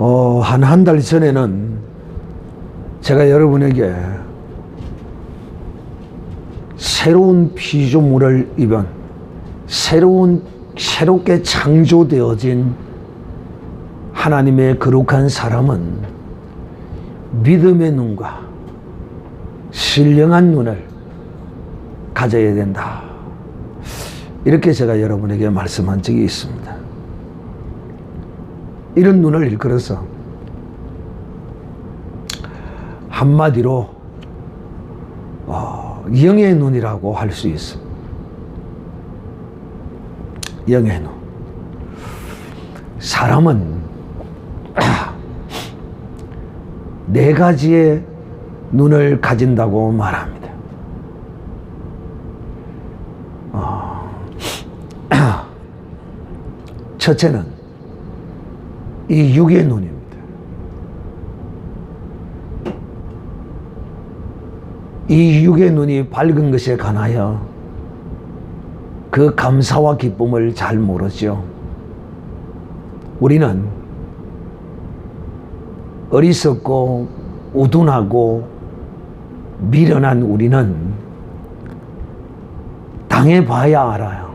한 달 전에는 제가 여러분에게 새로운 피조물을 입은 새롭게 창조되어진 하나님의 거룩한 사람은 믿음의 눈과 신령한 눈을 가져야 된다. 이렇게 제가 여러분에게 말씀한 적이 있습니다. 이런 눈을 일컬어서 한마디로 영의 눈이라고 할 수 있습니다. 영의 눈. 사람은 네 가지의 눈을 가진다고 말합니다. 첫째는 이 육의 눈입니다. 이 육의 눈이 밝은 것에 관하여 그 감사와 기쁨을 잘 모르죠. 우리는 어리석고 우둔하고 미련한 우리는 당해봐야 알아요.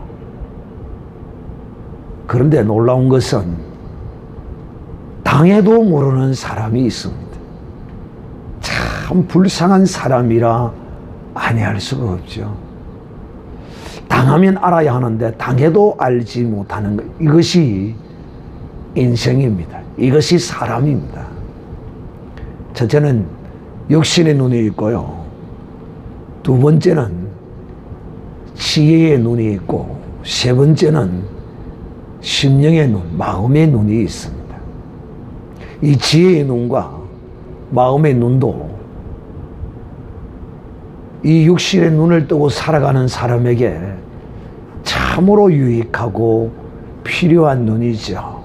그런데 놀라운 것은 당해도 모르는 사람이 있습니다. 참 불쌍한 사람이라 아니할 수가 없죠. 당하면 알아야 하는데 당해도 알지 못하는 것, 이것이 인생입니다. 이것이 사람입니다. 첫째는 육신의 눈이 있고요. 두 번째는 지혜의 눈이 있고, 세 번째는 심령의 눈, 마음의 눈이 있습니다. 이 지혜의 눈과 마음의 눈도 이 육신의 눈을 뜨고 살아가는 사람에게 참으로 유익하고 필요한 눈이죠.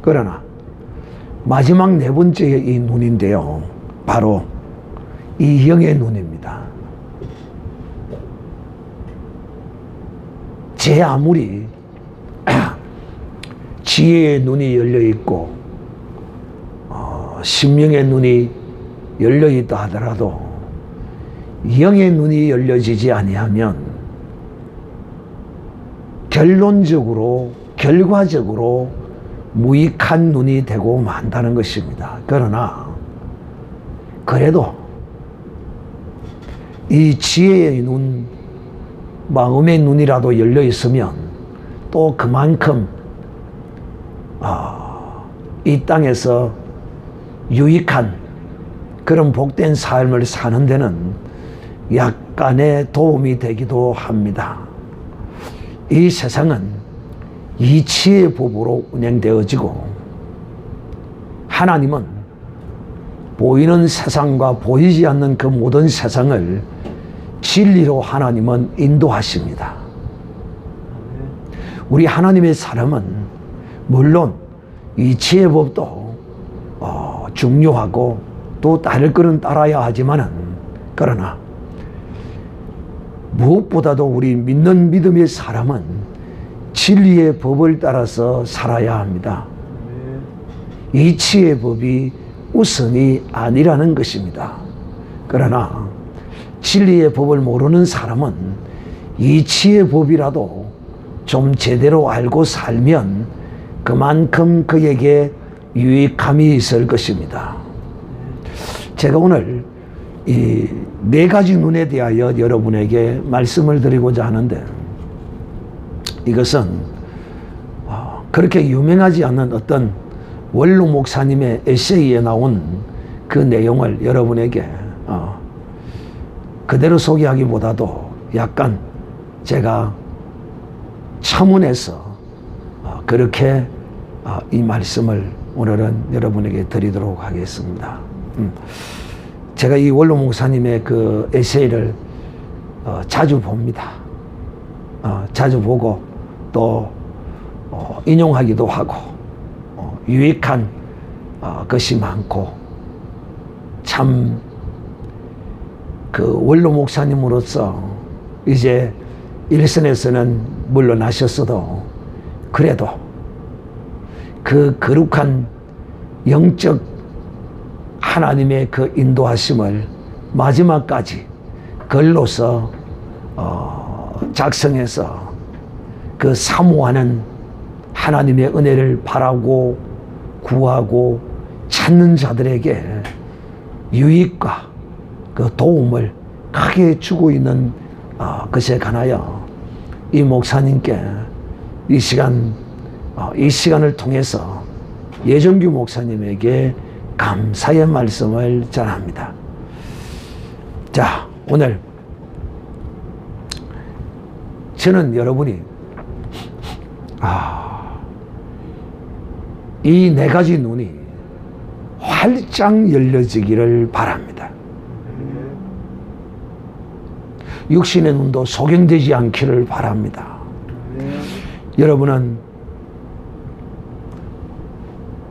그러나 마지막 네 번째 이 눈인데요, 바로 이 영의 눈입니다. 제 아무리 지혜의 눈이 열려있고 심령의 눈이 열려있다 하더라도 영의 눈이 열려지지 아니하면 결과적으로 무익한 눈이 되고 만다는 것입니다. 그러나 그래도 이 지혜의 눈, 마음의 눈이라도 열려 있으면 또 그만큼 이 땅에서 유익한 그런 복된 삶을 사는 데는 약간의 도움이 되기도 합니다. 이 세상은 이치의 법으로 운행되어지고 하나님은 보이는 세상과 보이지 않는 그 모든 세상을 진리로 하나님은 인도하십니다. 우리 하나님의 사람은 물론 이치의 법도 중요하고 또 따를 것은 따라야 하지만은, 그러나 무엇보다도 우리 믿는 믿음의 사람은 진리의 법을 따라서 살아야 합니다. 이치의 법이 우선이 아니라는 것입니다. 그러나 진리의 법을 모르는 사람은 이치의 법이라도 좀 제대로 알고 살면 그만큼 그에게 유익함이 있을 것입니다. 제가 오늘 이 네 가지 눈에 대하여 여러분에게 말씀을 드리고자 하는데, 이것은 그렇게 유명하지 않는 어떤 원로 목사님의 에세이에 나온 그 내용을 여러분에게 그대로 소개하기보다도 약간 제가 첨언해서 그렇게 이 말씀을 오늘은 여러분에게 드리도록 하겠습니다. 제가 이 원로 목사님의 그 에세이를 자주 봅니다. 자주 보고 또 인용하기도 하고 유익한 것이 많고, 참 그 원로 목사님으로서 이제 일선에서는 물러나셨어도 그래도 그 거룩한 영적 하나님의 그 인도하심을 마지막까지 글로서 작성해서 그 사모하는 하나님의 은혜를 바라고 구하고 찾는 자들에게 유익과 그 도움을 크게 주고 있는 것에 관하여 이 목사님께 이 시간을 통해서 예정규 목사님에게 감사의 말씀을 전합니다. 자, 오늘 저는 여러분이 이 네 가지 눈이 활짝 열려지기를 바랍니다. 육신의 눈도 소경되지 않기를 바랍니다. 여러분은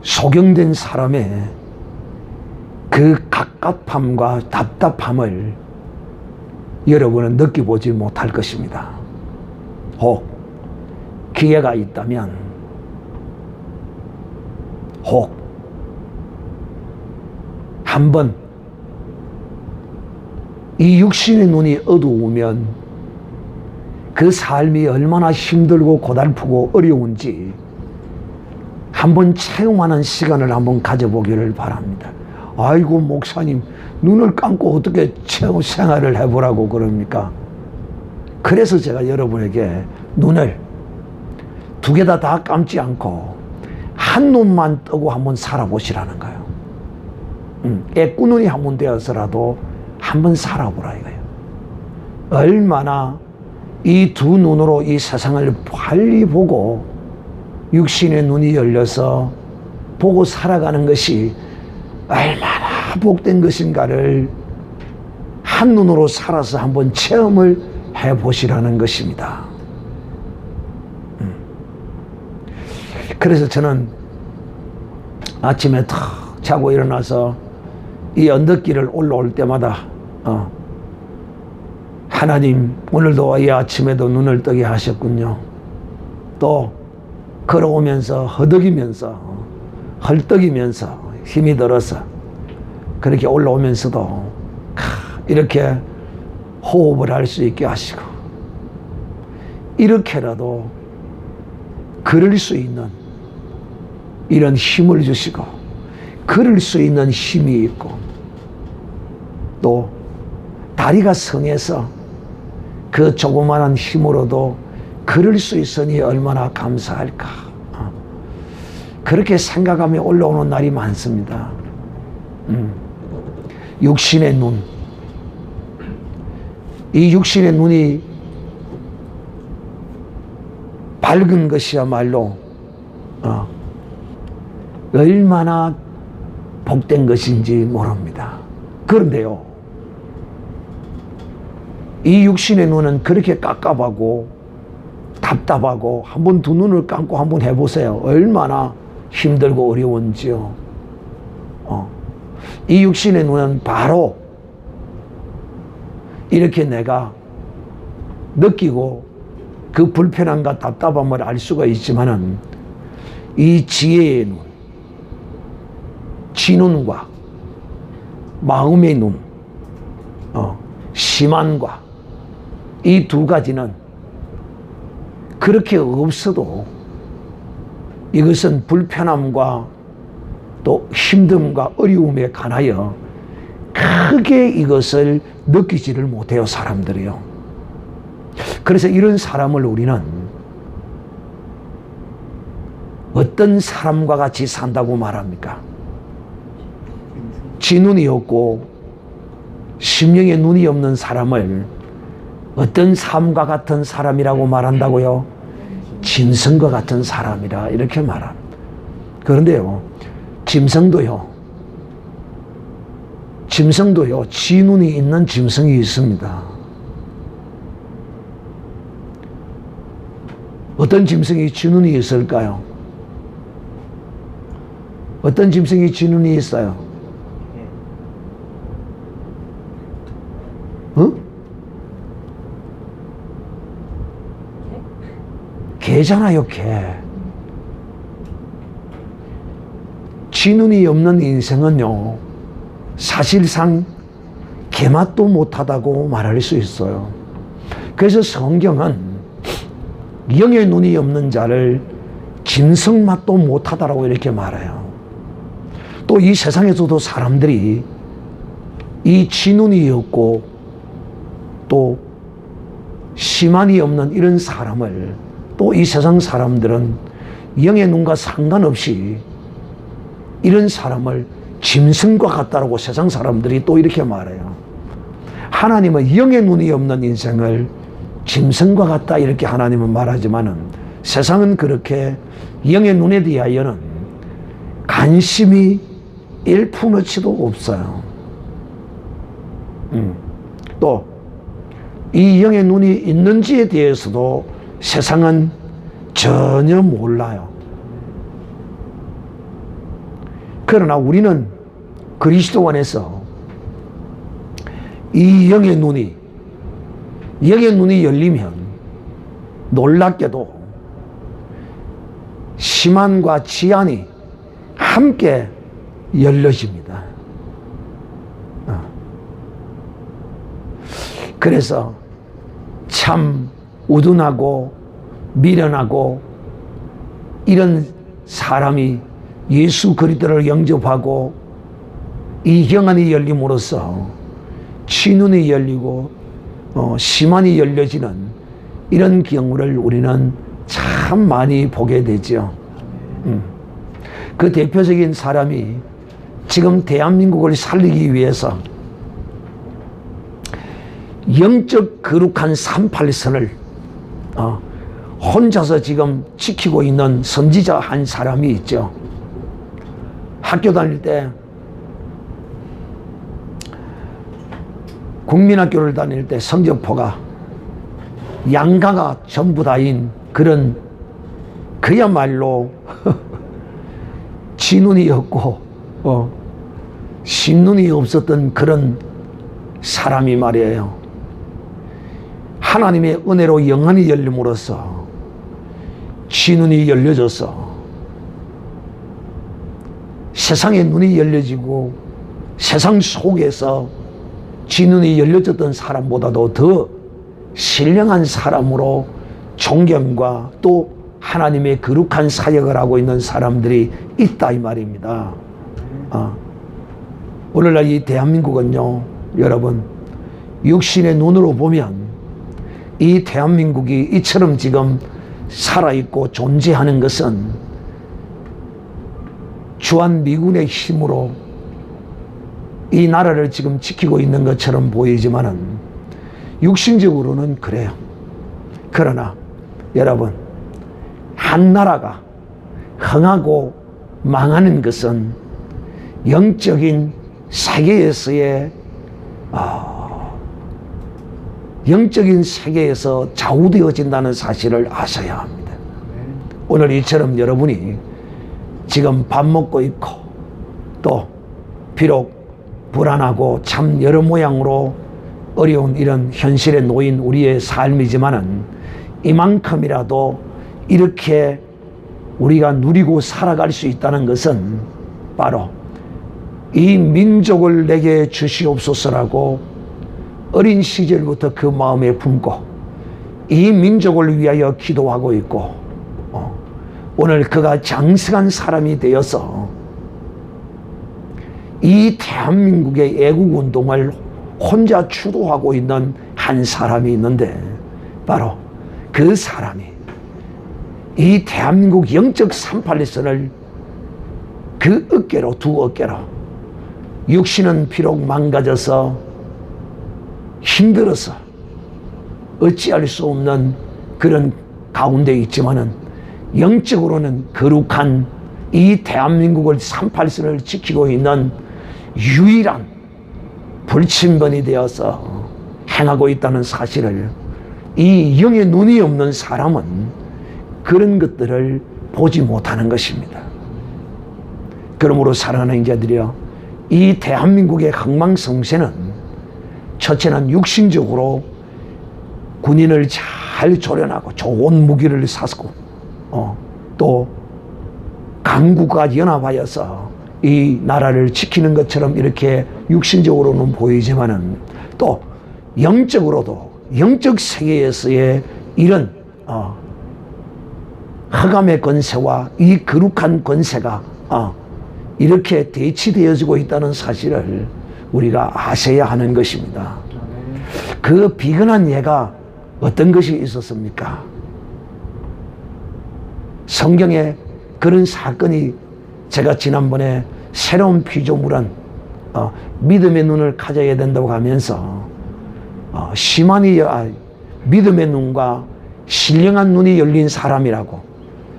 소경된 사람의 그 갑갑함과 답답함을 여러분은 느껴보지 못할 것입니다. 혹 기회가 있다면 혹 한번 이 육신의 눈이 어두우면 그 삶이 얼마나 힘들고 고달프고 어려운지 한번 체험하는 시간을 한번 가져보기를 바랍니다. 아이고 목사님, 눈을 감고 어떻게 체험 생활을 해보라고 그럽니까? 그래서 제가 여러분에게 눈을 두 개 다 감지 않고 한 눈만 뜨고 한번 살아보시라는 거예요. 애꾸눈이 한번 되어서라도 한번 살아보라 이거예요. 얼마나 이 두 눈으로 이 세상을 빨리 보고 육신의 눈이 열려서 보고 살아가는 것이 얼마나 복된 것인가를 한눈으로 살아서 한번 체험을 해보시라는 것입니다. 그래서 저는 아침에 탁 자고 일어나서 이 언덕길을 올라올 때마다 하나님 오늘도 이 아침에도 눈을 뜨게 하셨군요. 또 걸어오면서 허덕이면서 헐떡이면서 힘이 들어서 그렇게 올라오면서도 이렇게 호흡을 할 수 있게 하시고 이렇게라도 걸을 수 있는 이런 힘을 주시고 걸을 수 있는 힘이 있고 또 다리가 성해서 그 조그마한 힘으로도 걸을 수 있으니 얼마나 감사할까. 그렇게 생각하며 올라오는 날이 많습니다. 육신의 눈, 이 육신의 눈이 밝은 것이야말로 얼마나 복된 것인지 모릅니다. 그런데요, 이 육신의 눈은 그렇게 깝깝하고 답답하고 한번 두 눈을 감고 한번 해보세요. 얼마나 힘들고 어려운지요. 이 육신의 눈은 바로 이렇게 내가 느끼고 그 불편함과 답답함을 알 수가 있지만은 이 지혜의 눈, 지눈과 마음의 눈, 심안과 이 두 가지는 그렇게 없어도 이것은 불편함과 또 힘듦과 어려움에 관하여 크게 이것을 느끼지를 못해요, 사람들이요. 그래서 이런 사람을 우리는 어떤 사람과 같이 산다고 말합니까? 지눈이 없고 심령에 눈이 없는 사람을 어떤 삶과 같은 사람이라고 말한다고요? 짐승과 같은 사람이라 이렇게 말합니다. 그런데요, 짐승도요, 지눈이 있는 짐승이 있습니다. 어떤 짐승이 지눈이 있을까요? 어떤 짐승이 지눈이 있어요? 개잖아요, 개. 쥐눈이 없는 인생은요, 사실상 개맛도 못하다고 말할 수 있어요. 그래서 성경은 영의 눈이 없는 자를 짐승맛도 못하다라고 이렇게 말해요. 또 이 세상에서도 사람들이 이 쥐눈이 없고 또 심한이 없는 이런 사람을, 또 이 세상 사람들은 영의 눈과 상관없이 이런 사람을 짐승과 같다라고 세상 사람들이 또 이렇게 말해요. 하나님은 영의 눈이 없는 인생을 짐승과 같다 이렇게 하나님은 말하지만은, 세상은 그렇게 영의 눈에 대하여는 관심이 1%치도 없어요. 또 이 영의 눈이 있는지에 대해서도 세상은 전혀 몰라요. 그러나 우리는 그리스도 안에서 이 영의 눈이 열리면 놀랍게도 심한과 지한이 함께 열려집니다. 그래서 참 우둔하고 미련하고 이런 사람이 예수 그리스도를 영접하고 이 영안이 열림으로써 쥐눈이 열리고 심한이 열려지는 이런 경우를 우리는 참 많이 보게 되죠. 그 대표적인 사람이 지금 대한민국을 살리기 위해서 영적 거룩한 38선을 혼자서 지금 지키고 있는 선지자 한 사람이 있죠. 학교 다닐 때, 국민학교를 다닐 때 성적표가 양가가 전부 다인 그런, 그야말로 쥐눈이 없고 심눈이 없었던 그런 사람이 말이에요. 하나님의 은혜로 영안이 열림으로써 쥐눈이 열려져서 세상의 눈이 열려지고 세상 속에서 쥐눈이 열려졌던 사람보다도 더 신령한 사람으로 존경과 또 하나님의 거룩한 사역을 하고 있는 사람들이 있다 이 말입니다. 오늘날 이 대한민국은요, 여러분, 육신의 눈으로 보면 이 대한민국이 이처럼 지금 살아있고 존재하는 것은 주한미군의 힘으로 이 나라를 지금 지키고 있는 것처럼 보이지만은 육신적으로는 그래요. 그러나 여러분, 한 나라가 흥하고 망하는 것은 영적인 세계에서의 영적인 세계에서 좌우되어진다는 사실을 아셔야 합니다. 오늘 이처럼 여러분이 지금 밥 먹고 있고 또 비록 불안하고 참 여러 모양으로 어려운 이런 현실에 놓인 우리의 삶이지만은 이만큼이라도 이렇게 우리가 누리고 살아갈 수 있다는 것은 바로 이 민족을 내게 주시옵소서라고 어린 시절부터 그 마음에 품고 이 민족을 위하여 기도하고 있고 오늘 그가 장성한 사람이 되어서 이 대한민국의 애국운동을 혼자 주도하고 있는 한 사람이 있는데 바로 그 사람이 이 대한민국 영적 38선을 그 어깨로 두 어깨로 육신은 비록 망가져서 힘들어서 어찌할 수 없는 그런 가운데 있지만은 영적으로는 거룩한 이 대한민국을 38선을 지키고 있는 유일한 불침번이 되어서 행하고 있다는 사실을 이 영의 눈이 없는 사람은 그런 것들을 보지 못하는 것입니다. 그러므로 사랑하는 자들이여, 이 대한민국의 흥망성쇠는 첫째는 육신적으로 군인을 잘 조련하고 좋은 무기를 사고 또 강국과 연합하여서 이 나라를 지키는 것처럼 이렇게 육신적으로는 보이지만은 또 영적으로도 영적 세계에서의 이런 흑암의 권세와 이 거룩한 권세가 이렇게 대치되어지고 있다는 사실을 우리가 아셔야 하는 것입니다. 그 비근한 예가 어떤 것이 있었습니까? 성경에 그런 사건이 제가 지난번에 새로운 피조물은 믿음의 눈을 가져야 된다고 하면서 믿음의 눈과 신령한 눈이 열린 사람이라고,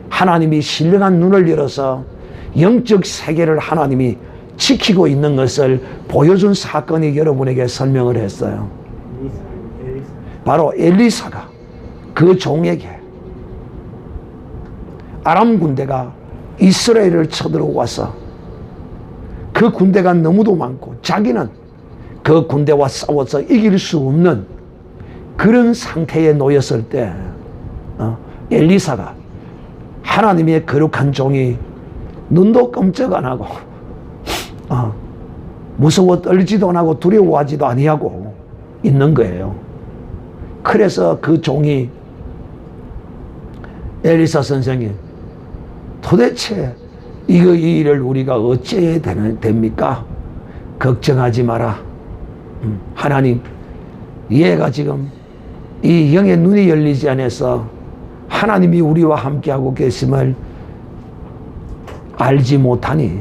하나님이 신령한 눈을 열어서 영적 세계를 하나님이 지키고 있는 것을 보여준 사건이 여러분에게 설명을 했어요. 바로 엘리사가 그 종에게 아람 군대가 이스라엘을 쳐들어와서 그 군대가 너무도 많고 자기는 그 군대와 싸워서 이길 수 없는 그런 상태에 놓였을 때 엘리사가 하나님의 거룩한 종이 눈도 깜짝 안 하고 무서워 떨지도 안 하고 두려워하지도 아니하고 있는 거예요. 그래서 그 종이 엘리사 선생님, 도대체 이 일을 우리가 어찌해야 됩니까? 걱정하지 마라. 하나님, 얘가 지금 이 영의 눈이 열리지 않아서 하나님이 우리와 함께하고 계심을 알지 못하니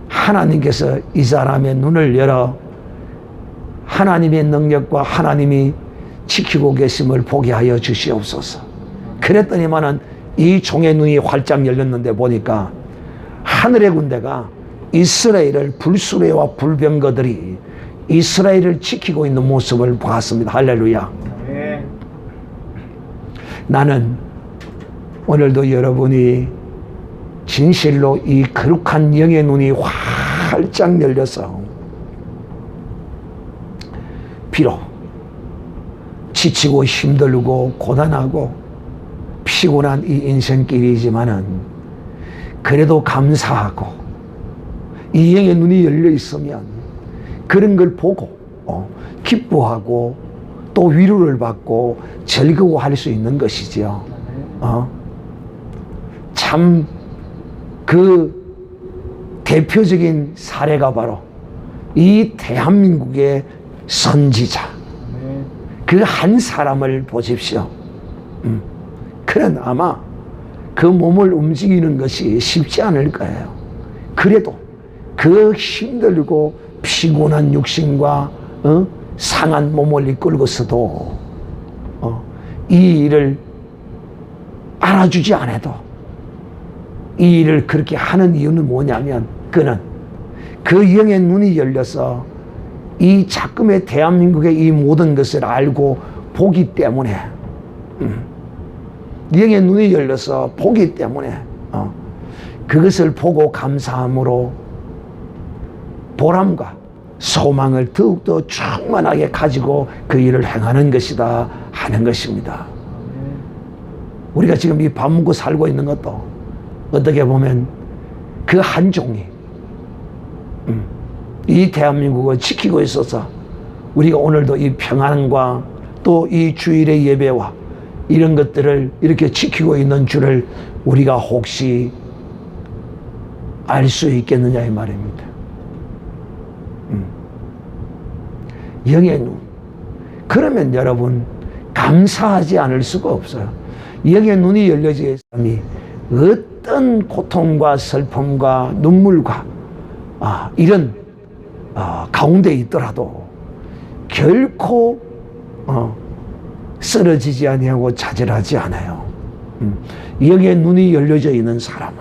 하나님께서 이 사람의 눈을 열어 하나님의 능력과 하나님이 지키고 계심을 보게 하여 주시옵소서. 그랬더니만은 이 종의 눈이 활짝 열렸는데 보니까 하늘의 군대가 이스라엘을 불수레와 불병거들이 이스라엘을 지키고 있는 모습을 보았습니다. 할렐루야. 나는 오늘도 여러분이 진실로 이 거룩한 영의 눈이 활짝 열려서 비록 지치고 힘들고 고단하고 피곤한 이 인생길이지만은 그래도 감사하고 이 영의 눈이 열려 있으면 그런 걸 보고 기뻐하고 또 위로를 받고 즐거워할 수 있는 것이지요. 참 그 대표적인 사례가 바로 이 대한민국의 선지자 그 한 사람을 보십시오. 그는 아마 그 몸을 움직이는 것이 쉽지 않을 거예요. 그래도 그 힘들고 피곤한 육신과 상한 몸을 이끌고서도 이 일을 알아주지 않아도 이 일을 그렇게 하는 이유는 뭐냐면 그는 그 영의 눈이 열려서 이 작금의 대한민국의 이 모든 것을 알고 보기 때문에 영의 눈이 열려서 보기 때문에 그것을 보고 감사함으로 보람과 소망을 더욱더 충만하게 가지고 그 일을 행하는 것이다 하는 것입니다. 우리가 지금 이 밥 먹고 살고 있는 것도 어떻게 보면 그 한 종이 이 대한민국을 지키고 있어서 우리가 오늘도 이 평안과 또 이 주일의 예배와 이런 것들을 이렇게 지키고 있는 줄을 우리가 혹시 알 수 있겠느냐 이 말입니다. 영의 눈. 그러면 여러분 감사하지 않을 수가 없어요. 영의 눈이 열려진 사람이 어떤 고통과 슬픔과 눈물과 이런 가운데 있더라도 결코 쓰러지지 아니하고 좌절하지 않아요. 영의 눈이 열려져 있는 사람은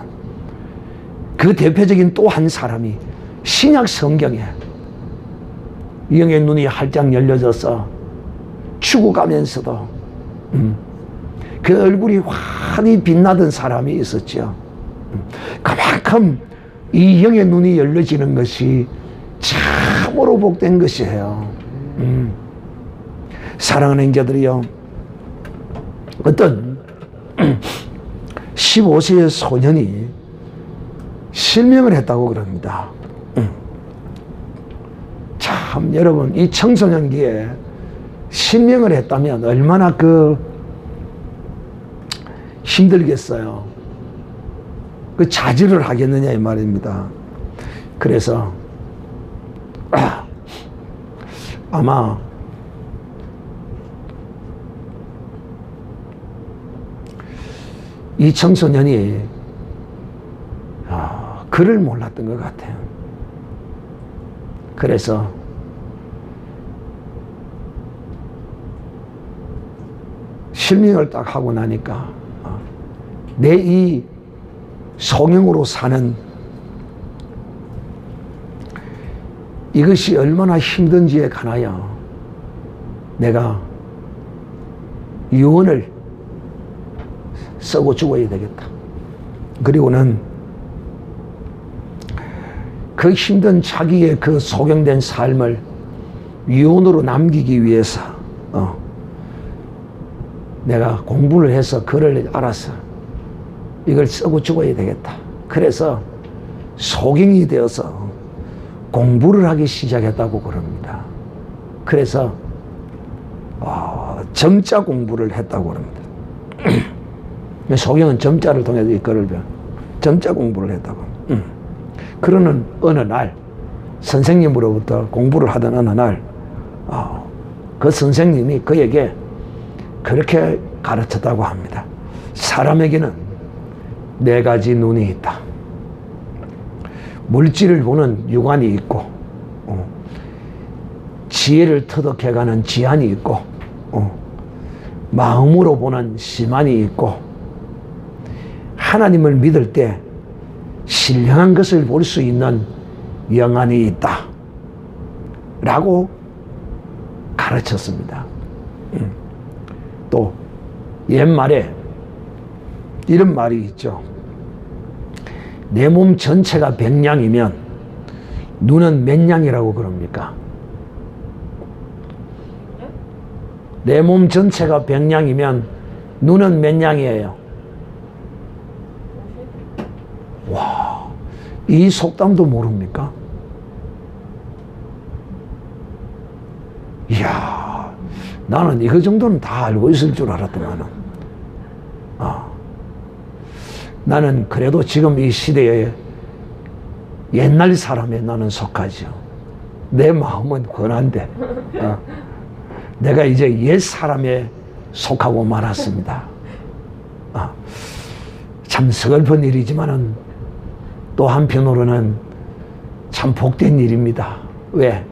그 대표적인 또 한 사람이 신약 성경에 영의 눈이 활짝 열려져서 죽어가면서도 그 얼굴이 환히 빛나던 사람이 있었죠. 그만큼 이 영의 눈이 열려지는 것이 참으로 복된 것이에요. 사랑하는 형제들이요, 어떤 15세의 소년이 실명을 했다고 그럽니다. 참 여러분, 이 청소년기에 실명을 했다면 얼마나 힘들겠어요. 자질을 하겠느냐 이 말입니다. 그래서 아마 이 청소년이 글을 몰랐던 것 같아요. 그래서 실명을 딱 하고 나니까 내 이 성형으로 사는 이것이 얼마나 힘든지에 관하여 내가 유언을 쓰고 죽어야 되겠다. 그리고는 그 힘든 자기의 그 소경된 삶을 유언으로 남기기 위해서 내가 공부를 해서 글을 알아서 이걸 쓰고 죽어야 되겠다. 그래서 소경이 되어서 공부를 하기 시작했다고 그럽니다. 그래서 점자 공부를 했다고 그럽니다. 소경은 점자를 통해서 이 글을 점자 공부를 했다고. 그러는 어느 날 선생님으로부터 공부를 하던 어느 날 그 선생님이 그에게 그렇게 가르쳤다고 합니다. 사람에게는 4가지 눈이 있다. 물질을 보는 육안이 있고, 지혜를 터득해가는 지안이 있고, 마음으로 보는 심안이 있고, 하나님을 믿을 때 신령한 것을 볼 수 있는 영안이 있다. 라고 가르쳤습니다. 또 옛말에 이런 말이 있죠. 내 몸 전체가 100냥이면 눈은 몇 냥이라고 그럽니까? 내 몸 전체가 100냥이면 눈은 몇 냥이에요? 와, 이 속담도 모릅니까? 이야, 나는 이거 정도는 다 알고 있을 줄 알았더만은. 나는 그래도 지금 이 시대에 옛날 사람에 나는 속하죠. 내 마음은 권한데 내가 이제 옛 사람에 속하고 말았습니다. 참 서글픈 일이지만은 또 한편으로는 참 복된 일입니다. 왜?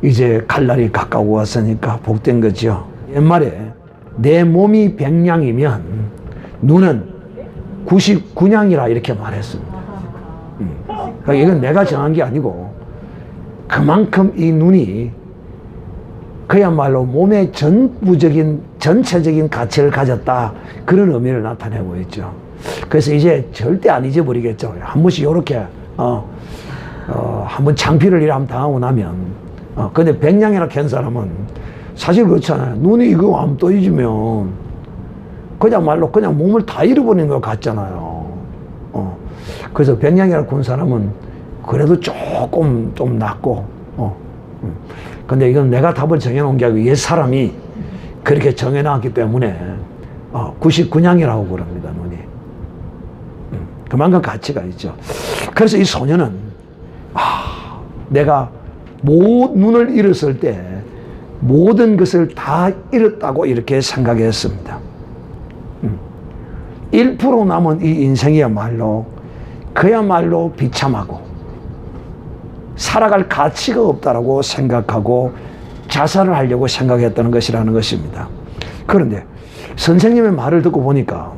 이제 갈 날이 가까워 왔으니까 복된 거죠. 옛말에 내 몸이 100냥이면 눈은 99냥이라 이렇게 말했습니다. 그러니까 이건 내가 정한 게 아니고 그만큼 이 눈이 그야말로 몸의 전체적인 가치를 가졌다, 그런 의미를 나타내고 있죠. 그래서 이제 절대 안 잊어버리겠죠. 한 번씩 이렇게 한번 창피를 이렇게 당하고 나면 근데 100냥이라 캔 사람은 사실 그렇잖아요. 눈이 이거 안 떠있으면 그냥 몸을 다 잃어버리는 것 같잖아요. 그래서 100냥이라 군 사람은 그래도 조금 좀 낫고 근데 이건 내가 답을 정해놓은 게 아니고 옛 사람이 그렇게 정해놨기 때문에 99냥이라고 그럽니다. 눈이 그만큼 가치가 있죠. 그래서 이 소녀는 내가 눈을 잃었을 때 모든 것을 다 잃었다고 이렇게 생각했습니다. 1% 남은 이 인생이야말로 그야말로 비참하고 살아갈 가치가 없다라고 생각하고 자살을 하려고 생각했다는 것이라는 것입니다. 그런데 선생님의 말을 듣고 보니까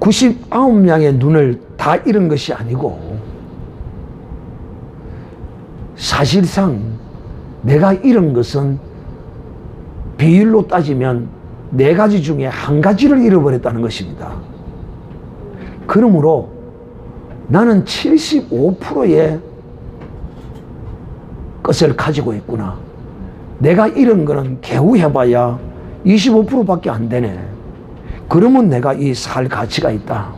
99명의 눈을 다 잃은 것이 아니고 사실상 내가 잃은 것은 비율로 따지면 4가지 중에 1가지를 잃어버렸다는 것입니다. 그러므로 나는 75%의 것을 가지고 있구나. 내가 잃은 거는 개우 해봐야 25%밖에 안 되네. 그러면 내가 이 살 가치가 있다.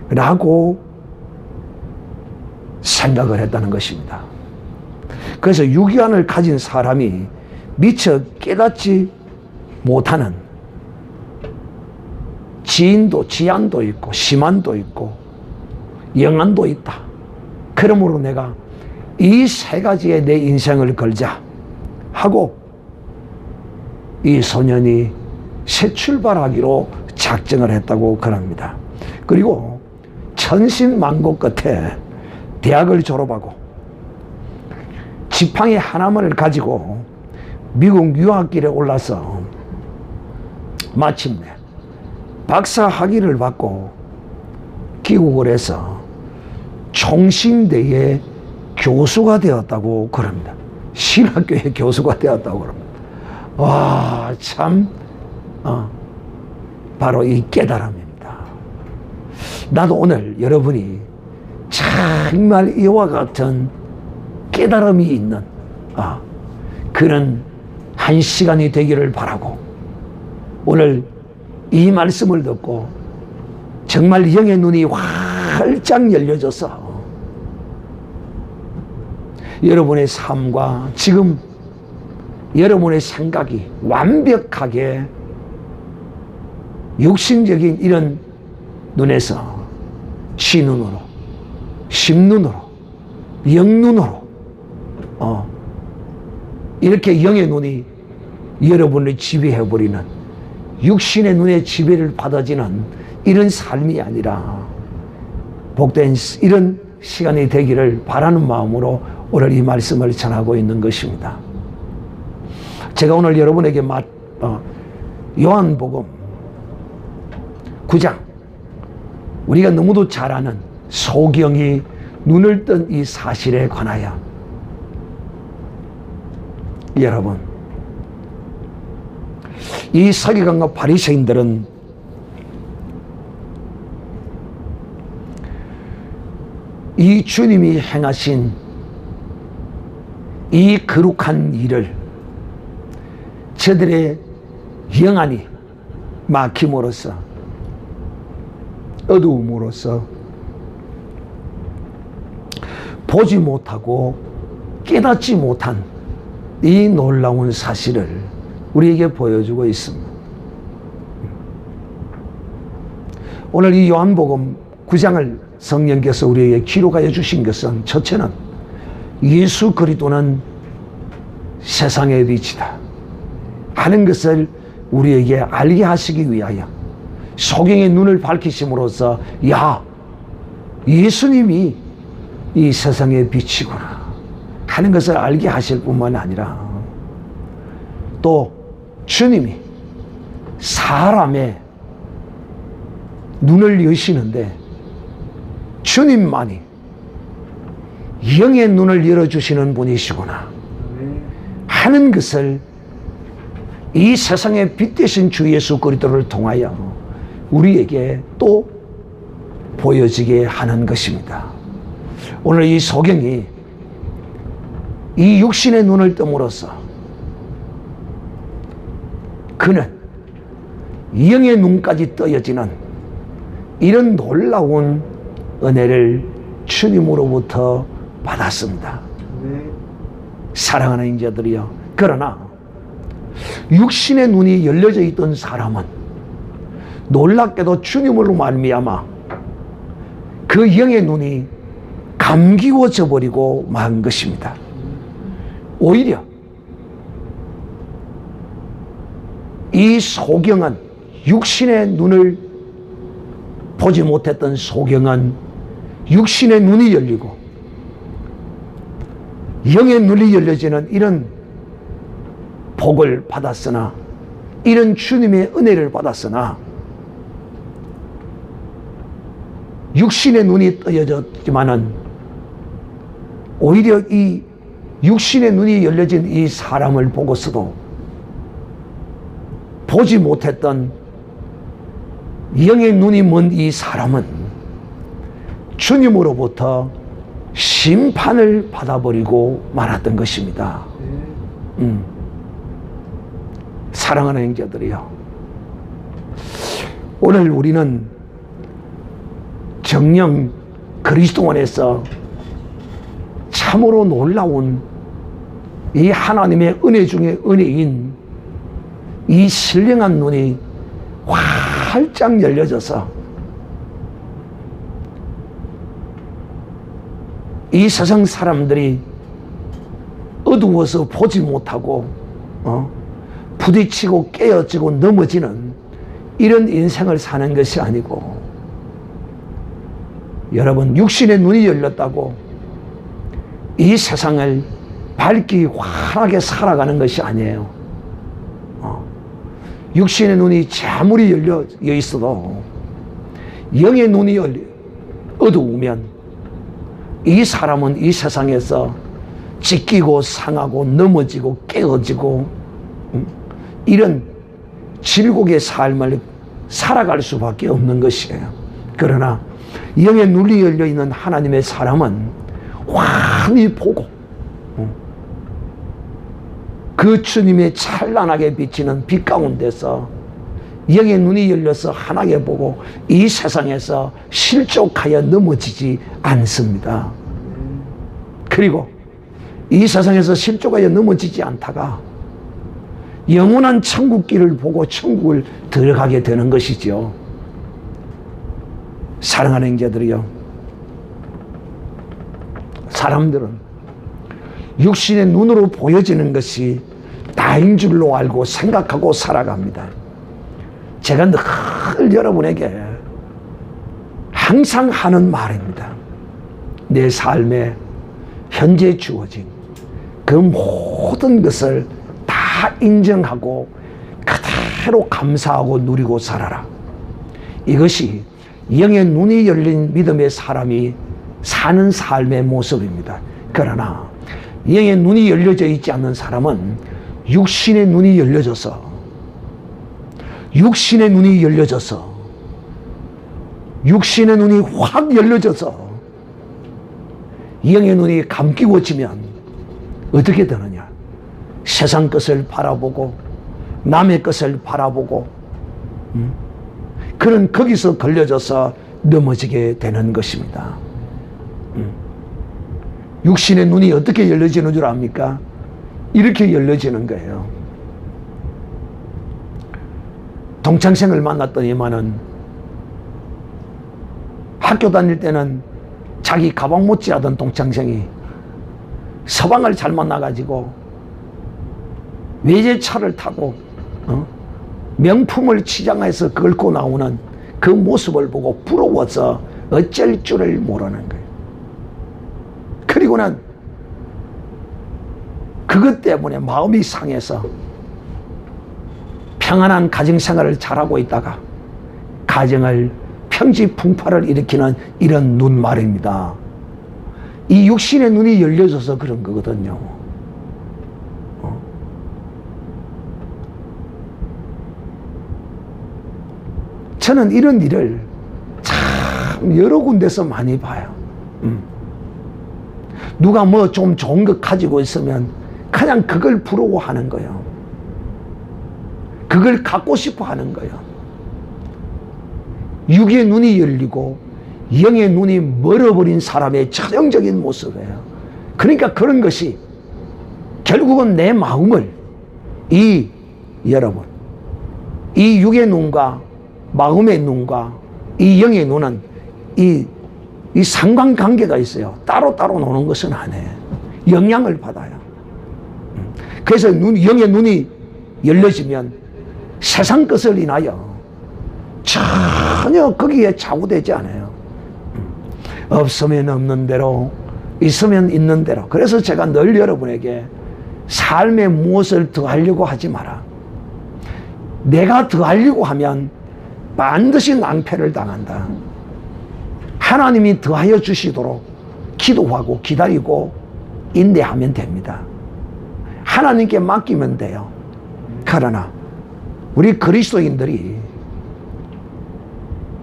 라고 생각을 했다는 것입니다. 그래서 유기관을 가진 사람이 미처 깨닫지 못하는 지안도 있고 심안도 있고 영안도 있다. 그러므로 내가 이 세 가지에 내 인생을 걸자 하고 이 소년이 새 출발하기로 작정을 했다고 그럽니다. 그리고 천신만고 끝에 대학을 졸업하고 지팡이 하나만을 가지고 미국 유학길에 올라서 마침내 박사 학위를 받고 귀국을 해서 총신대의 교수가 되었다고 그럽니다. 신학교의 교수가 되었다고 그럽니다. 와, 참, 바로 이 깨달음입니다. 나도 오늘 여러분이 정말 이와 같은 깨달음이 있는 그런 한 시간이 되기를 바라고, 오늘 이 말씀을 듣고 정말 영의 눈이 활짝 열려져서 여러분의 삶과 지금 여러분의 생각이 완벽하게 육신적인 이런 눈에서 신눈으로, 심눈으로, 영눈으로 이렇게 영의 눈이 여러분을 지배해버리는, 육신의 눈에 지배를 받아지는 이런 삶이 아니라 복된 이런 시간이 되기를 바라는 마음으로 오늘 이 말씀을 전하고 있는 것입니다. 제가 오늘 여러분에게 요한복음 9장, 우리가 너무도 잘 아는 소경이 눈을 뜬 이 사실에 관하여, 여러분, 이 서기관과 바리새인들은 이 주님이 행하신 이 거룩한 일을 저들의 영안이 막힘으로써, 어두움으로써 보지 못하고 깨닫지 못한 이 놀라운 사실을 우리에게 보여주고 있습니다. 오늘 이 요한복음 9장을 성령께서 우리에게 기록하여 주신 것은, 첫째는 예수 그리스도는 세상의 빛이다 하는 것을 우리에게 알게 하시기 위하여 소경의 눈을 밝히심으로써, 야, 예수님이 이 세상의 빛이구나 하는 것을 알게 하실 뿐만 아니라, 또 주님이 사람의 눈을 여시는데 주님만이 영의 눈을 열어주시는 분이시구나 하는 것을 이 세상의 빛 되신 주 예수 그리스도를 통하여 우리에게 또 보여지게 하는 것입니다. 오늘 이 소경이 이 육신의 눈을 뜸으로써 그는 영의 눈까지 떠여지는 이런 놀라운 은혜를 주님으로부터 받았습니다. 사랑하는 인자들이여, 그러나 육신의 눈이 열려져 있던 사람은 놀랍게도 주님으로 말미암아 그 영의 눈이 감기워져 버리고 만 것입니다. 오히려 이 소경은, 육신의 눈을 보지 못했던 소경은 육신의 눈이 열리고 영의 눈이 열려지는 이런 복을 받았으나, 이런 주님의 은혜를 받았으나, 육신의 눈이 떠여졌지만은 오히려 이 육신의 눈이 열려진 이 사람을 보고서도 보지 못했던 영의 눈이 먼 이 사람은 주님으로부터 심판을 받아버리고 말았던 것입니다. 사랑하는 형제들이요, 오늘 우리는 정녕 그리스도 안에서 참으로 놀라운 이 하나님의 은혜 중에 은혜인 이 신령한 눈이 활짝 열려져서 이 세상 사람들이 어두워서 보지 못하고 부딪히고 깨어지고 넘어지는 이런 인생을 사는 것이 아니고, 여러분, 육신의 눈이 열렸다고 이 세상을 밝기 환하게 살아가는 것이 아니에요. 육신의 눈이 아무리 열려 있어도 영의 눈이 어두우면 이 사람은 이 세상에서 찢기고 상하고 넘어지고 깨어지고 이런 질곡의 삶을 살아갈 수밖에 없는 것이에요. 그러나 영의 눈이 열려있는 하나님의 사람은 환히 보고 그 주님의 찬란하게 비치는 빛 가운데서 영의 눈이 열려서 환하게 보고 이 세상에서 실족하여 넘어지지 않습니다. 그리고 이 세상에서 실족하여 넘어지지 않다가 영원한 천국 길을 보고 천국을 들어가게 되는 것이죠. 사랑하는 형제들이요, 사람들은 육신의 눈으로 보여지는 것이 다인 줄로 알고 생각하고 살아갑니다. 제가 늘 여러분에게 항상 하는 말입니다. 내 삶에 현재 주어진 그 모든 것을 다 인정하고 그대로 감사하고 누리고 살아라. 이것이 영의 눈이 열린 믿음의 사람이 사는 삶의 모습입니다. 그러나 영의 눈이 열려져 있지 않는 사람은 육신의 눈이 열려져서 육신의 눈이 확 열려져서 영의 눈이 감기워지면 어떻게 되느냐? 세상 것을 바라보고 남의 것을 바라보고 그런 거기서 걸려져서 넘어지게 되는 것입니다. 육신의 눈이 어떻게 열려지는 줄 압니까? 이렇게 열려지는 거예요. 동창생을 만났더니만은 학교 다닐 때는 자기 가방 못지하던 동창생이 서방을 잘 만나가지고 외제차를 타고 명품을 치장해서 긁고 나오는 그 모습을 보고 부러워서 어쩔 줄을 모르는 거예요. 그리고는 그것 때문에 마음이 상해서 평안한 가정생활을 잘하고 있다가 가정을 평지풍파를 일으키는 이런 눈 말입니다. 이 육신의 눈이 열려져서 그런 거거든요. 저는 이런 일을 참 여러 군데서 많이 봐요. 누가 뭐 좀 좋은 것 가지고 있으면 그냥 그걸 부러워하는 거예요. 그걸 갖고 싶어 하는 거예요. 육의 눈이 열리고 영의 눈이 멀어버린 사람의 전형적인 모습이에요. 그러니까 그런 것이 결국은 내 마음을 여러분, 이 육의 눈과 마음의 눈과 이 영의 눈은 이 상관관계가 있어요. 따로따로 노는 것은 아니에요. 영향을 받아요. 그래서 영의 눈이 열려지면 세상 것을 인하여 전혀 거기에 좌우되지 않아요. 없으면 없는 대로, 있으면 있는 대로. 그래서 제가 늘 여러분에게 삶에 무엇을 더하려고 하지 마라. 내가 더하려고 하면 반드시 낭패를 당한다. 하나님이 더하여 주시도록 기도하고 기다리고 인내하면 됩니다. 하나님께 맡기면 돼요. 그러나 우리 그리스도인들이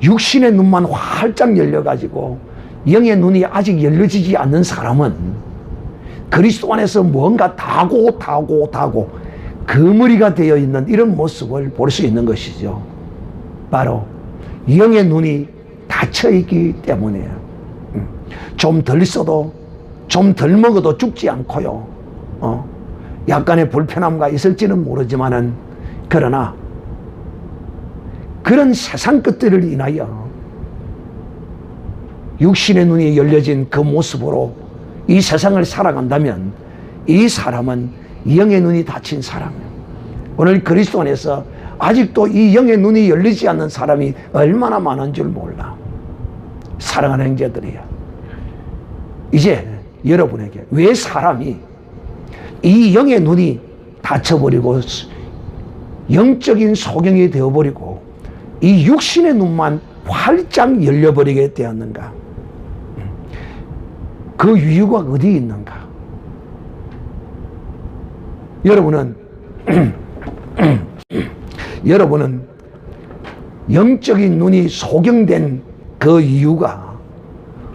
육신의 눈만 활짝 열려가지고 영의 눈이 아직 열려지지 않는 사람은 그리스도 안에서 뭔가 다고 거머리가 되어 있는 이런 모습을 볼 수 있는 것이죠. 바로 영의 눈이 닫혀 있기 때문이에요. 좀 덜 써도 좀 덜 먹어도 죽지 않고요. 약간의 불편함과 있을지는 모르지만은 그러나 그런 세상 것들을 인하여 육신의 눈이 열려진 그 모습으로 이 세상을 살아간다면 이 사람은 영의 눈이 닫힌 사람이에요. 오늘 그리스도 안에서 아직도 이 영의 눈이 열리지 않는 사람이 얼마나 많은 줄 몰라. 사랑하는 형제들이요, 이제 여러분에게 왜 사람이 이 영의 눈이 닫혀버리고 영적인 소경이 되어버리고 이 육신의 눈만 활짝 열려버리게 되었는가? 그 이유가 어디 있는가? 여러분은 영적인 눈이 소경된 그 이유가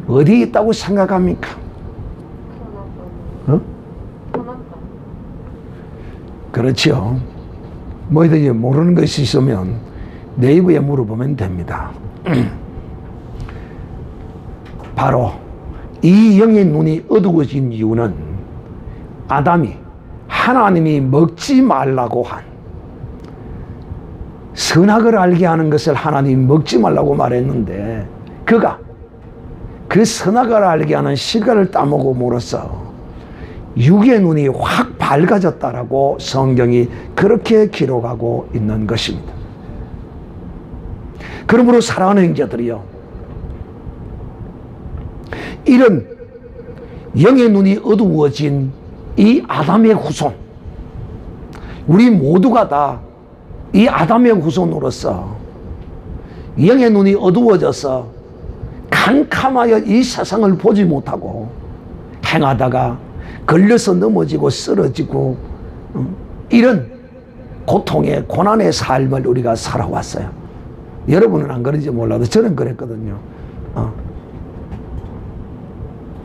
어디 있다고 생각합니까? 그렇죠. 뭐든지 모르는 것이 있으면 네이버에 물어보면 됩니다. 바로 이 영의 눈이 어두워진 이유는 아담이 하나님이 먹지 말라고 한 선악을 알게 하는 것을 하나님이 먹지 말라고 말했는데 그가 그 선악을 알게 하는 실과를 따먹음으로써 육의 눈이 확 밝아졌다라고 성경이 그렇게 기록하고 있는 것입니다. 그러므로 사랑하는 형제들이요, 이런 영의 눈이 어두워진 이 아담의 후손, 우리 모두가 다 이 아담의 후손으로서 영의 눈이 어두워져서 캄캄하여 이 세상을 보지 못하고 행하다가 걸려서 넘어지고 쓰러지고 이런 고통의 고난의 삶을 우리가 살아왔어요. 여러분은 안 그런지 몰라도 저는 그랬거든요.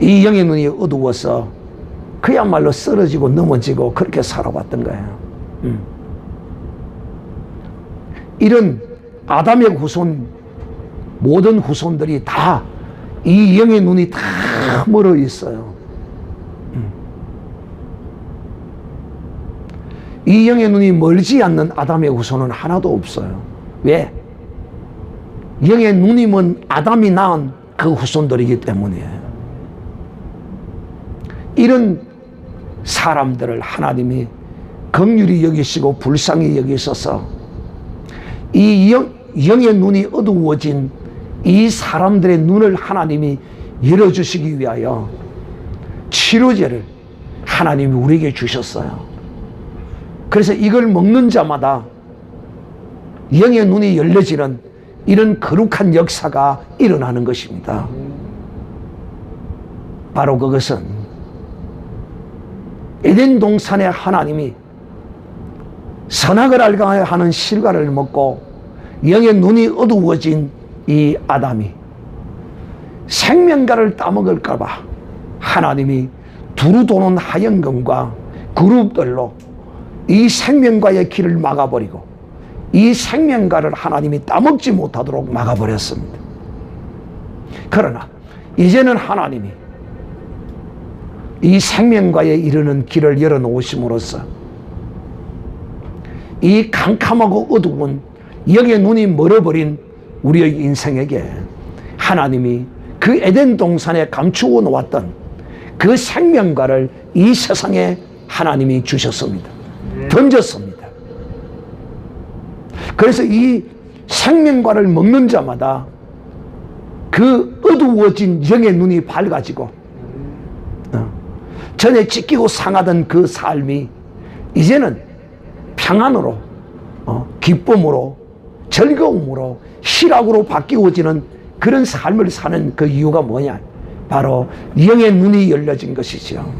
이 영의 눈이 어두워서 그야말로 쓰러지고 넘어지고 그렇게 살아왔던 거예요. 이런 아담의 후손, 모든 후손들이 다 이 영의 눈이 다 멀어 있어요. 이 영의 눈이 멀지 않는 아담의 후손은 하나도 없어요. 왜? 영의 눈이 먼 아담이 낳은 그 후손들이기 때문이에요. 이런 사람들을 하나님이 긍휼히 여기시고 불쌍히 여기셔서 이 영의 눈이 어두워진 이 사람들의 눈을 하나님이 열어주시기 위하여 치료제를 하나님이 우리에게 주셨어요. 그래서 이걸 먹는 자마다 영의 눈이 열려지는 이런 거룩한 역사가 일어나는 것입니다. 바로 그것은 에덴 동산에 하나님이 선악을 알게 하는 실과를 먹고 영의 눈이 어두워진 이 아담이 생명과를 따먹을까봐 하나님이 두루 도는 하얀검과 그룹들로 이 생명과의 길을 막아버리고 이 생명과를 하나님이 따먹지 못하도록 막아버렸습니다. 그러나 이제는 하나님이 이 생명과에 이르는 길을 열어놓으심으로써 이 캄캄하고 어두운 영의 눈이 멀어버린 우리의 인생에게 하나님이 그 에덴 동산에 감추어 놓았던 그 생명과를 이 세상에 하나님이 주셨습니다. 던졌습니다. 그래서 이 생명과를 먹는 자마다 그 어두워진 영의 눈이 밝아지고 전에 찢기고 상하던 그 삶이 이제는 평안으로 기쁨으로 즐거움으로 희락으로 바뀌어지는 그런 삶을 사는 그 이유가 뭐냐? 바로 영의 눈이 열려진 것이죠.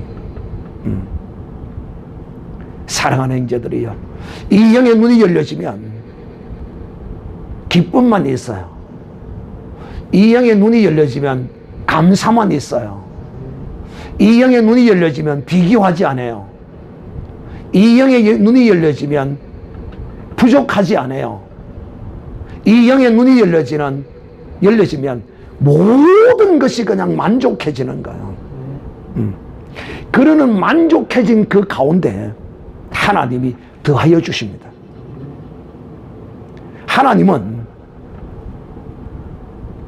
사랑하는 형제들이요, 이 영의 눈이 열려지면 기쁨만 있어요. 이 영의 눈이 열려지면 감사만 있어요. 이 영의 눈이 열려지면 비교하지 않아요. 이 영의 눈이 열려지면 부족하지 않아요. 이 영의 눈이 열려지면 모든 것이 그냥 만족해지는 거예요. 그러는 만족해진 그 가운데 하나님이 더하여 주십니다. 하나님은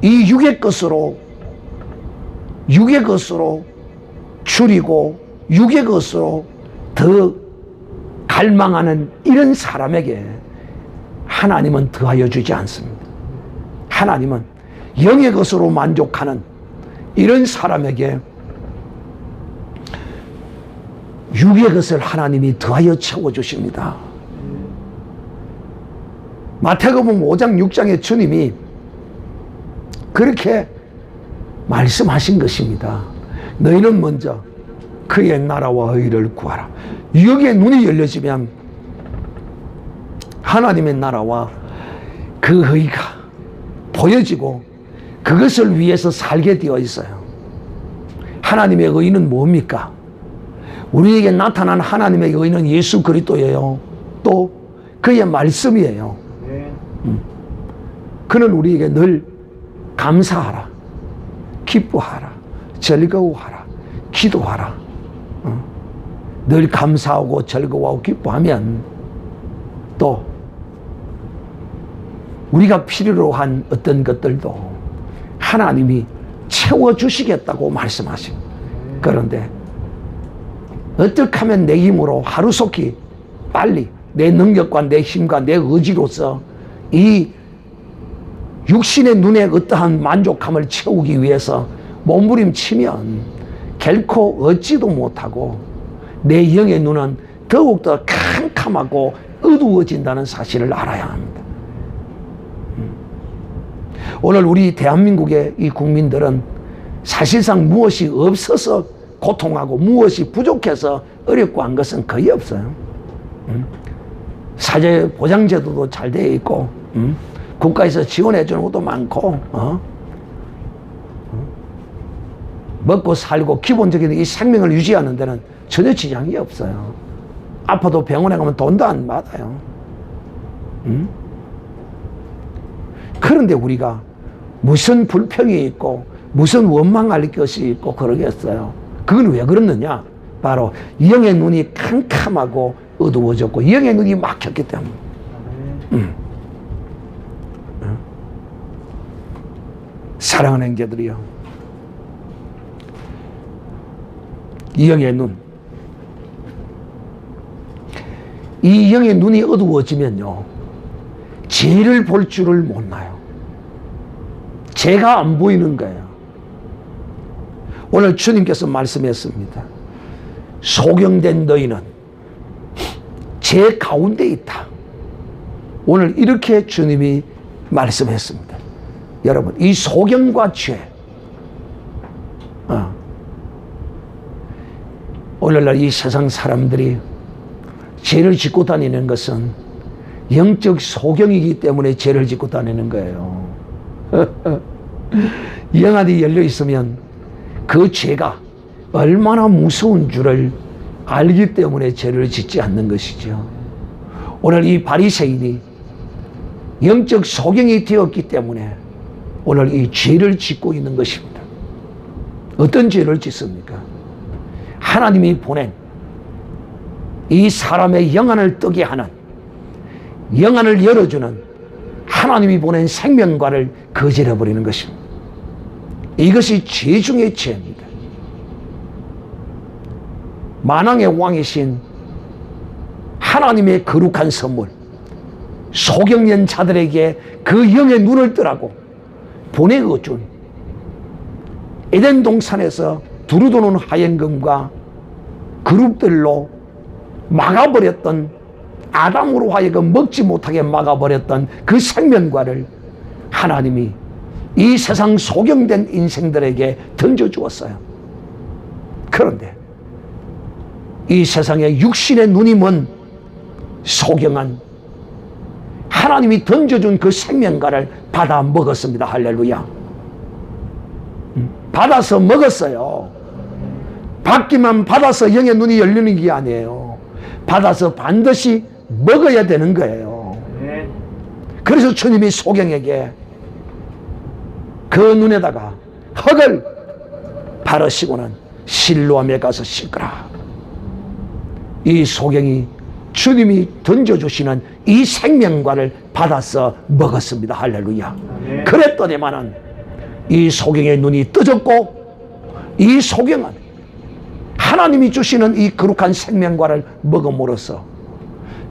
이 육의 것으로 줄이고 육의 것으로 더 갈망하는 이런 사람에게 하나님은 더하여 주지 않습니다. 하나님은 영의 것으로 만족하는 이런 사람에게 육의 것을 하나님이 더하여 채워주십니다. 마태복음 5장 6장에 주님이 그렇게 말씀하신 것입니다. 너희는 먼저 그의 나라와 의를 구하라. 여기에 눈이 열려지면 하나님의 나라와 그 의가 보여지고 그것을 위해서 살게 되어 있어요. 하나님의 의는 뭡니까? 우리에게 나타난 하나님의 의는 예수 그리스도예요. 또 그의 말씀이에요. 그는 우리에게 늘 감사하라, 기뻐하라, 즐거워하라, 기도하라. 늘 감사하고 즐거워하고 기뻐하면 또 우리가 필요로 한 어떤 것들도 하나님이 채워주시겠다고 말씀하십니다. 그런데 어떻게 하면 내 힘으로 하루속히 빨리 내 능력과 내 힘과 내 의지로서 이 육신의 눈에 어떠한 만족함을 채우기 위해서 몸부림치면 결코 얻지도 못하고 내 영의 눈은 더욱더 캄캄하고 어두워진다는 사실을 알아야 합니다. 오늘 우리 대한민국의 이 국민들은 사실상 무엇이 없어서 고통하고 무엇이 부족해서 어렵고 한 것은 거의 없어요. 사회 보장제도도 잘 되어 있고 국가에서 지원해 주는 것도 많고 먹고 살고 기본적인 이 생명을 유지하는 데는 전혀 지장이 없어요. 아파도 병원에 가면 돈도 안 받아요. 그런데 우리가 무슨 불평이 있고 무슨 원망할 것이 있고 그러겠어요. 그건 왜 그렇느냐? 바로 영의 눈이 캄캄하고 어두워졌고 영의 눈이 막혔기 때문에. 사랑하는 형제들이요, 이 영의 눈, 이 영의 눈이 어두워지면요 죄를 볼 줄을 몰라요. 죄가 안 보이는 거예요. 오늘 주님께서 말씀했습니다. 소경된 너희는 죄 가운데 있다. 오늘 이렇게 주님이 말씀했습니다. 여러분, 이 소경과 죄, 오늘날 이 세상 사람들이 죄를 짓고 다니는 것은 영적 소경이기 때문에 죄를 짓고 다니는 거예요. 영 안이 열려 있으면 그 죄가 얼마나 무서운 줄을 알기 때문에 죄를 짓지 않는 것이죠. 오늘 이 바리새인이 영적 소경이 되었기 때문에 오늘 이 죄를 짓고 있는 것입니다. 어떤 죄를 짓습니까? 하나님이 보낸 이 사람의 영안을 뜨게 하는, 영안을 열어주는 하나님이 보낸 생명과를 거절해버리는 것입니다. 이것이 죄 중의 죄입니다. 만왕의 왕이신 하나님의 거룩한 선물, 소경련 자들에게 그 영의 눈을 뜨라고 보내어준 에덴 동산에서 두루도는 하얀금과 그룹들로 막아버렸던, 아담으로 하여금 먹지 못하게 막아버렸던 그 생명과를 하나님이 이 세상 소경된 인생들에게 던져주었어요. 그런데 이 세상에 육신의 눈이 먼 소경한 하나님이 던져준 그 생명과를 받아 먹었습니다. 할렐루야. 받아서 먹었어요. 받기만 받아서 영의 눈이 열리는 게 아니에요. 받아서 반드시 먹어야 되는 거예요. 그래서 주님이 소경에게 그 눈에다가 흙을 바르시고는 실로암에 가서 씻거라. 이 소경이 주님이 던져주시는 이 생명과를 받아서 먹었습니다. 할렐루야. 그랬더니만은 이 소경의 눈이 떠졌고, 이 소경은 하나님이 주시는 이 거룩한 생명과를 먹음으로써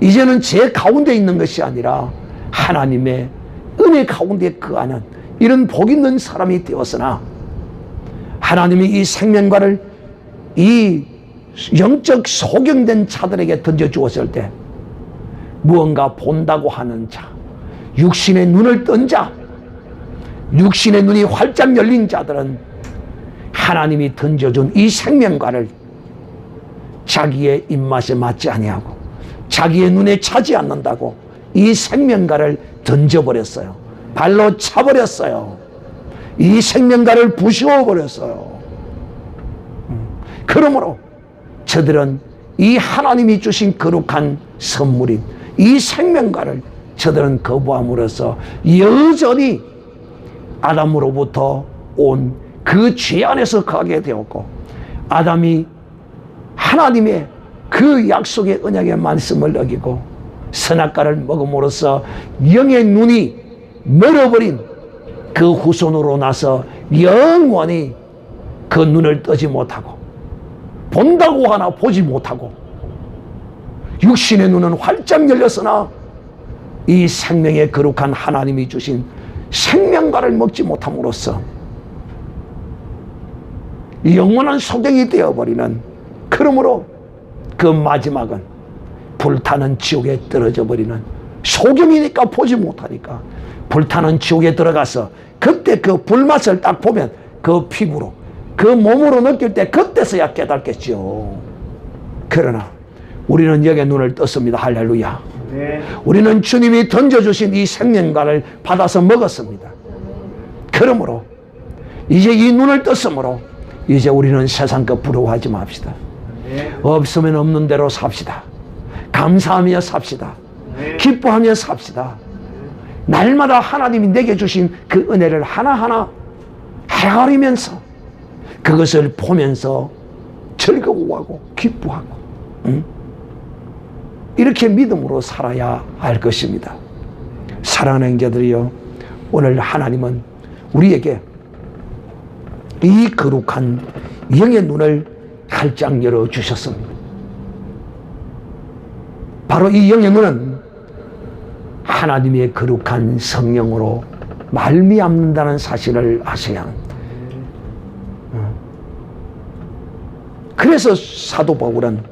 이제는 제 가운데 있는 것이 아니라 하나님의 은혜 가운데 거하는 이런 복 있는 사람이 되었으나, 하나님이 이 생명과를 이 영적 소경된 자들에게 던져주었을 때 무언가 본다고 하는 자, 육신의 눈을 뜬 자, 육신의 눈이 활짝 열린 자들은 하나님이 던져준 이 생명과를 자기의 입맛에 맞지 아니하고 자기의 눈에 차지 않는다고 이 생명과를 던져버렸어요. 발로 차버렸어요. 이 생명과를 부수어버렸어요. 그러므로 저들은 이 하나님이 주신 거룩한 선물인 이 생명과를 저들은 거부함으로써 여전히 아담으로부터 온 그 죄 안에서 가게 되었고, 아담이 하나님의 그 약속의 언약의 말씀을 어기고 선악과를 먹음으로써 영의 눈이 멀어버린 그 후손으로 나서 영원히 그 눈을 뜨지 못하고 본다고 하나 보지 못하고 육신의 눈은 활짝 열렸으나 이 생명의 거룩한 하나님이 주신 생명과를 먹지 못함으로써 영원한 소경이 되어버리는, 그러므로 그 마지막은 불타는 지옥에 떨어져 버리는, 소경이니까 보지 못하니까 불타는 지옥에 들어가서 그때 그 불맛을 딱 보면 그 피부로 그 몸으로 느낄 때 그때서야 깨닫겠죠. 그러나 우리는 여기에 눈을 떴습니다. 할렐루야. 우리는 주님이 던져주신 이 생명과를 받아서 먹었습니다. 그러므로 이제 이 눈을 떴으므로 이제 우리는 세상 것 부러워하지 맙시다. 없으면 없는 대로 삽시다. 감사하며 삽시다. 기뻐하며 삽시다. 날마다 하나님이 내게 주신 그 은혜를 하나하나 헤아리면서 그것을 보면서 즐거워하고 기뻐하고 이렇게 믿음으로 살아야 할 것입니다. 사랑하는 형제들이여, 오늘 하나님은 우리에게 이 거룩한 영의 눈을 활짝 열어주셨습니다. 바로 이 영의 눈은 하나님의 거룩한 성령으로 말미암는다는 사실을 아셔야 합니다. 그래서 사도 바울은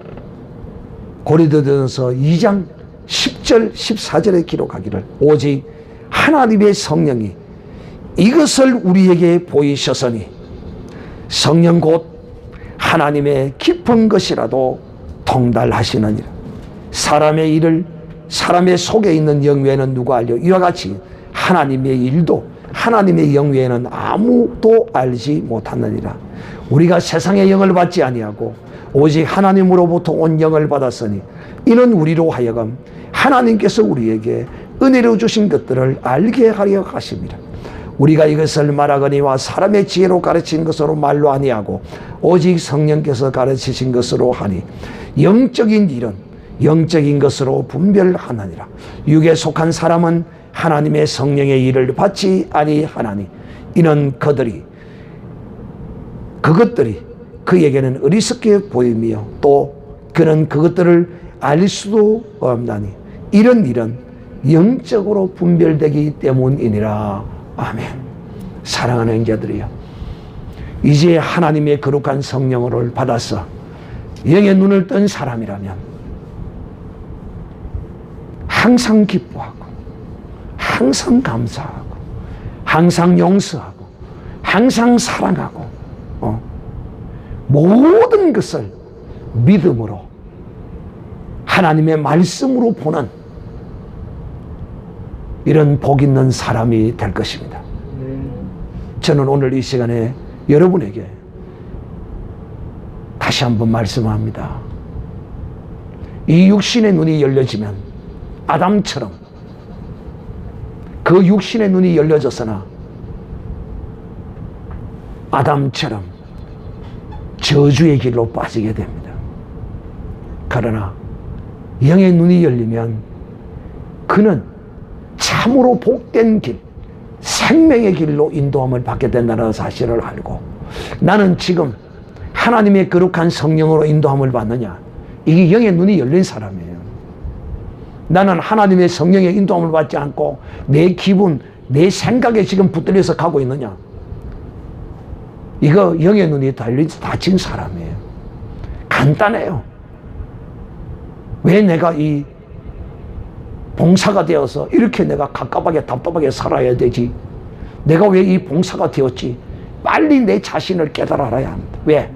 고린도전서 2장 10절 14절에 기록하기를, 오직 하나님의 성령이 이것을 우리에게 보이셨으니 성령 곧 하나님의 깊은 것이라도 통달하시느니라. 사람의 일을 사람의 속에 있는 영 외에는 누가 알려? 이와 같이 하나님의 일도 하나님의 영 외에는 아무도 알지 못하느니라. 우리가 세상의 영을 받지 아니하고 오직 하나님으로부터 온 영을 받았으니 이는 우리로 하여금 하나님께서 우리에게 은혜로 주신 것들을 알게 하려 하심이라. 우리가 이것을 말하거니와 사람의 지혜로 가르친 것으로 말로 아니하고 오직 성령께서 가르치신 것으로 하니 영적인 일은 영적인 것으로 분별하느니라. 육에 속한 사람은 하나님의 성령의 일을 받지 아니하나니 이는 그것들이 그에게는 어리석게 보이며 또 그는 그것들을 알 수도 없나니 이런 일은 영적으로 분별되기 때문이니라. 아멘. 사랑하는 형제들이여, 이제 하나님의 거룩한 성령을 받아서 영의 눈을 뜬 사람이라면 항상 기뻐하고 항상 감사하고 항상 용서하고 항상 사랑하고 모든 것을 믿음으로 하나님의 말씀으로 보는 이런 복 있는 사람이 될 것입니다. 저는 오늘 이 시간에 여러분에게 다시 한번 말씀합니다. 이 육신의 눈이 열려지면 아담처럼 그 육신의 눈이 열려졌으나 아담처럼 저주의 길로 빠지게 됩니다. 그러나 영의 눈이 열리면 그는 참으로 복된 길, 생명의 길로 인도함을 받게 된다는 사실을 알고, 나는 지금 하나님의 거룩한 성령으로 인도함을 받느냐? 이게 영의 눈이 열린 사람이에요. 나는 하나님의 성령의 인도함을 받지 않고 내 기분, 내 생각에 지금 붙들려서 가고 있느냐? 이거 영의 눈이 닫힌 사람이에요. 간단해요. 왜 내가 이 봉사가 되어서 이렇게 내가 갑갑하게 답답하게 살아야 되지? 내가 왜 이 봉사가 되었지? 빨리 내 자신을 깨달아야 합니다. 왜?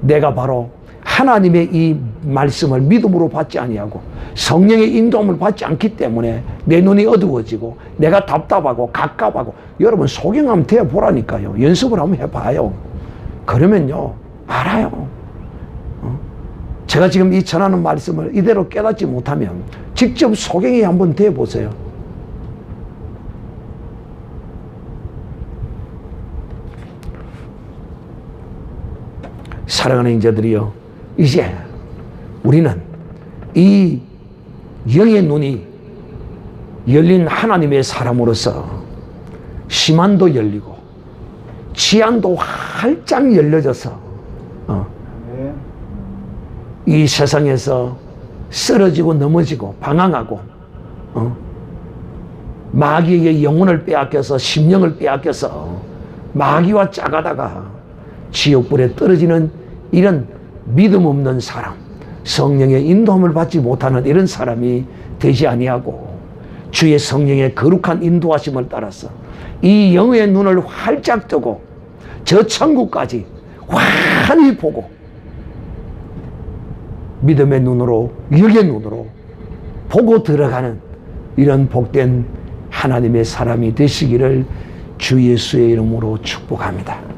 내가 바로 하나님의 이 말씀을 믿음으로 받지 아니하고 성령의 인도함을 받지 않기 때문에 내 눈이 어두워지고 내가 답답하고 갑갑하고. 여러분 소경 한번 되어보라니까요. 연습을 한번 해봐요. 그러면요 알아요. 제가 지금 이 전하는 말씀을 이대로 깨닫지 못하면 직접 소경이 한번 되어보세요. 사랑하는 형제들이요, 이제 우리는 이 영의 눈이 열린 하나님의 사람으로서 심한도 열리고 지안도 활짝 열려져서 이 세상에서 쓰러지고 넘어지고 방황하고 마귀에게 영혼을 빼앗겨서 심령을 빼앗겨서 마귀와 짝하다가 지옥불에 떨어지는 이런 믿음 없는 사람, 성령의 인도함을 받지 못하는 이런 사람이 되지 아니하고 주의 성령의 거룩한 인도하심을 따라서 이 영의 눈을 활짝 뜨고 저 천국까지 환히 보고 믿음의 눈으로, 영의 눈으로 보고 들어가는 이런 복된 하나님의 사람이 되시기를 주 예수의 이름으로 축복합니다.